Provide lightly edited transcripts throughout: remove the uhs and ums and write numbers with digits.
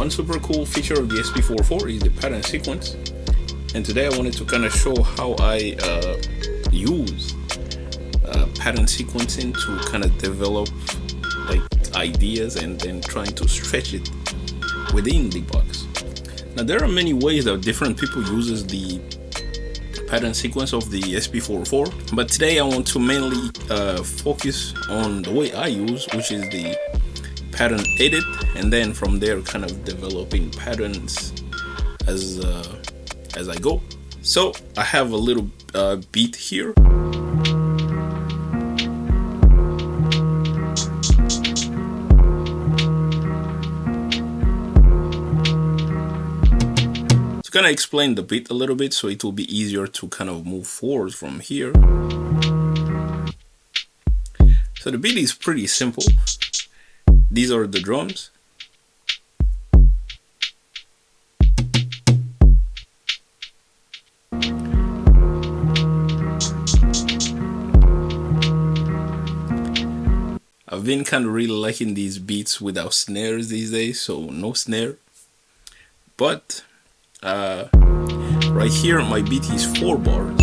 One super cool feature of the SP404 is the pattern sequence, and today I wanted to kind of show how I use pattern sequencing to kind of develop like ideas and then trying to stretch it within the box. Now there are many ways that different people uses the pattern sequence of the SP404, but today I want to mainly focus on the way I use, which is the pattern edit, and then from there kind of developing patterns as I go. So I have a little beat here. Kind of explain the beat a little bit so it will be easier to kind of move forward from here. So the beat is pretty simple. These are the drums. I've been kind of really liking these beats without snares these days, so no snare. But right here my beat is 4 bars,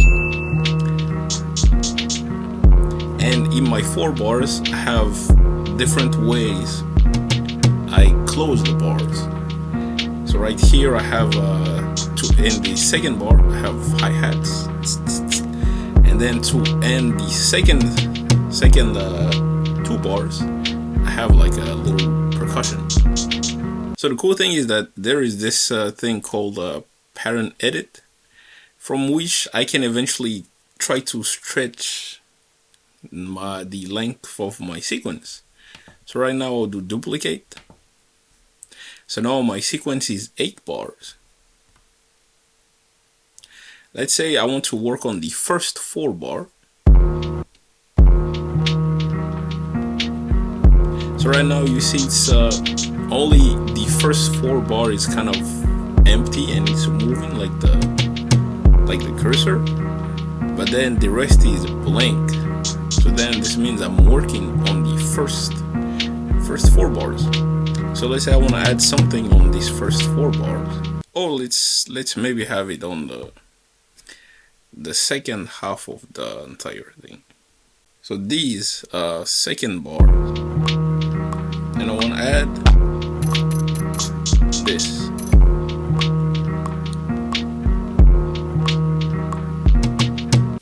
and in my 4 bars I have different ways I close the bars. So right here I have in the second bar I have hi-hats, and then to end the second 2 bars I have like a little percussion. So the cool thing is that there is this thing called pattern edit, from which I can eventually try to stretch the length of my sequence. So right now I'll do duplicate. So now my sequence is 8 bars. Let's say I want to work on the first 4 bar. So right now you see it's only the first 4 bar is kind of empty and it's moving like the cursor, but then the rest is blank. So then this means I'm working on the first 4 bars. So let's say I want to add something on these first 4 bars. Oh, let's maybe have it on the second half of the entire thing. So these second bars, and I want to add this.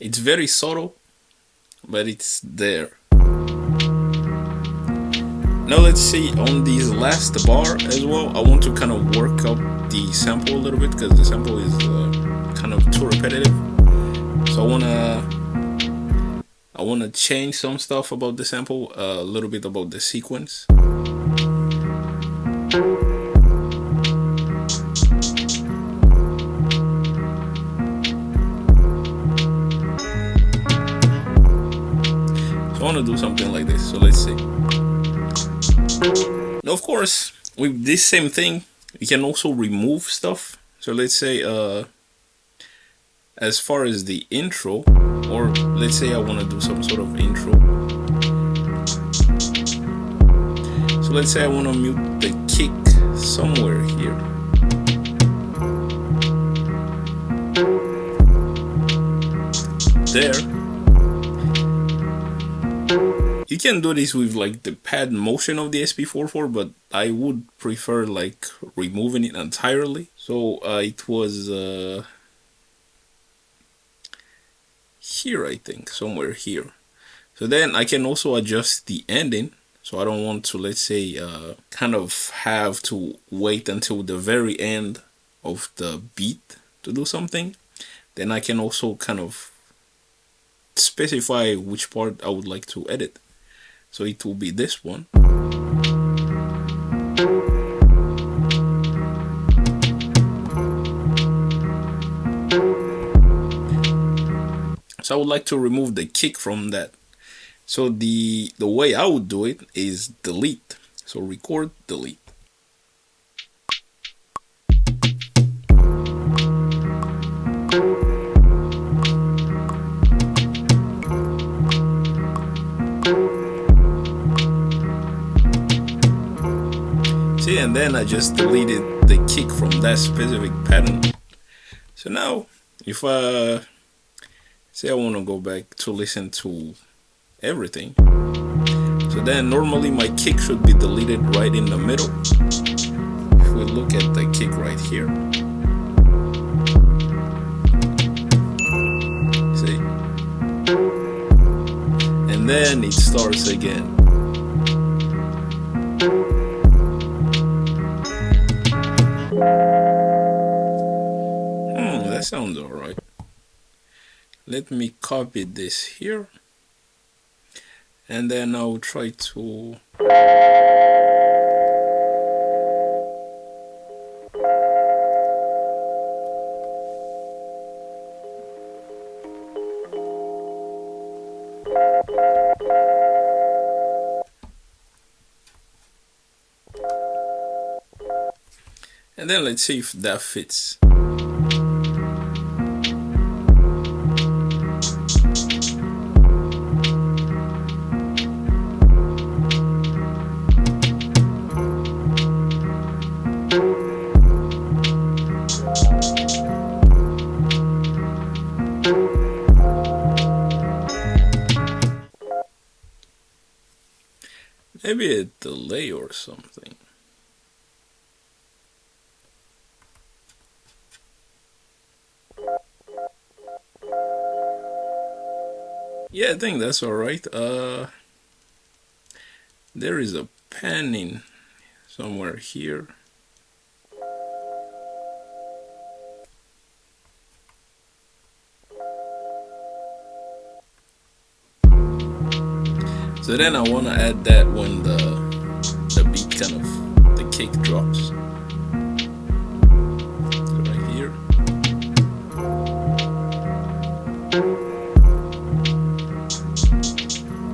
It's very subtle, but it's there. Now let's see on this last bar as well. I want to kind of work up the sample a little bit because the sample is kind of too repetitive. So I wanna change some stuff about the sample, a little bit about the sequence. So I want to do something like this. So let's see. Now of course with this same thing you can also remove stuff. So let's say as far as the intro, or let's say I want to do some sort of intro. So let's say I want to mute the kick somewhere here. There. You can do this with like the pad motion of the SP404, but I would prefer like removing it entirely. So it was here, I think, somewhere here. So then I can also adjust the ending. So I don't want to, let's say, kind of have to wait until the very end of the beat to do something. Then I can also kind of specify which part I would like to edit. So it will be this one. So I would like to remove the kick from that. So the way I would do it is delete. So record, delete. and then I just deleted the kick from that specific pattern. So now if I say I want to go back to listen to everything, so then normally my kick should be deleted right in the middle. If we look at the kick right here, see, and then it starts again. That sounds alright. Let me copy this here, and then I'll try to and then let's see if that fits. Maybe a delay or something. Yeah, I think that's alright. There is a panning somewhere here. So then I want to add that when the beat kind of, the kick drops. So right here.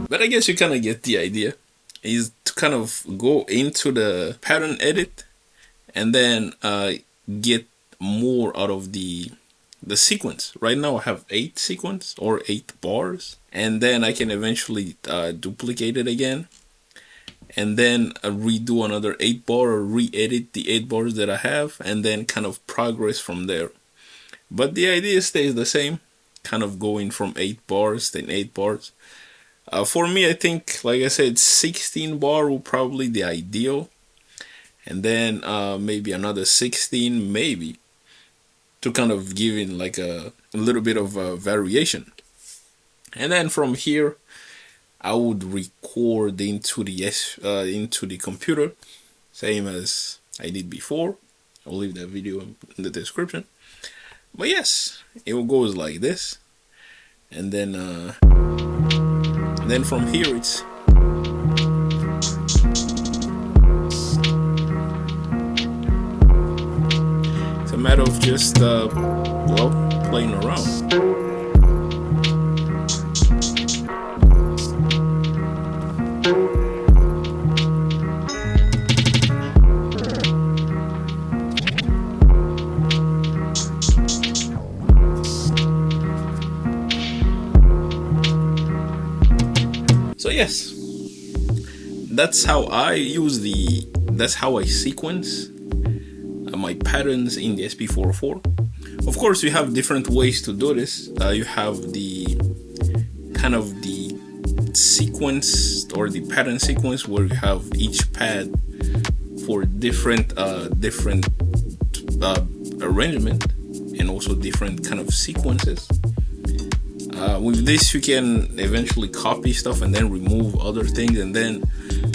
But I guess you kind of get the idea. Is to kind of go into the pattern edit and then get more out of the sequence. Right now I have 8 sequence or 8 bars, and then I can eventually duplicate it again and then redo another 8 bar or re-edit the 8 bars that I have, and then kind of progress from there. But the idea stays the same, kind of going from 8 bars then 8 bars. For me, I think, like I said, 16 bar will probably the ideal, and then maybe another 16 maybe, to kind of give in like a little bit of a variation. And then from here I would record into the computer, same as I did before. I'll leave that video in the description. But yes, it goes like this, and then from here it's a matter of just well, playing around. So yes, that's how I sequence my patterns in the SP404. Of course, you have different ways to do this. You have the kind of the sequence or the pattern sequence where you have each pad for different arrangement and also different kind of sequences. With this, you can eventually copy stuff and then remove other things, and then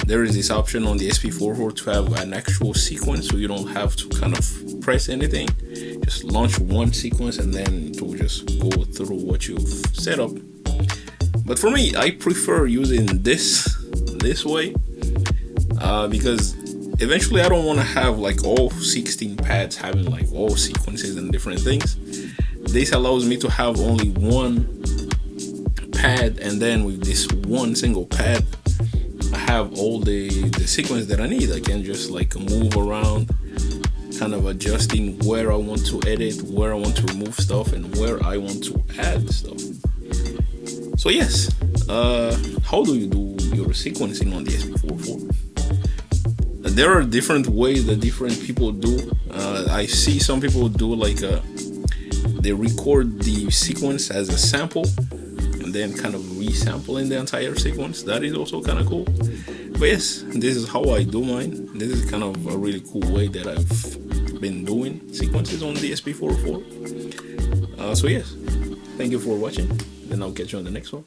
there is this option on the SP404 to have an actual sequence, so you don't have to kind of press anything. Just launch one sequence and then it will just go through what you've set up. But for me, I prefer using this way because eventually I don't want to have like all 16 pads having like all sequences and different things. This allows me to have only one pad, and then with this one single pad I have all the sequence that I need. I can just like move around, kind of adjusting where I want to edit, where I want to remove stuff, and where I want to add stuff. So yes, how do you do your sequencing on the SP404? there are different ways that different people do. I see some people do like they record the sequence as a sample and then kind of resampling the entire sequence. That is also kind of cool. But yes, this is how I do mine. This is kind of a really cool way that I've been doing sequences on the SP404. So yes, thank you for watching, and I'll catch you on the next one.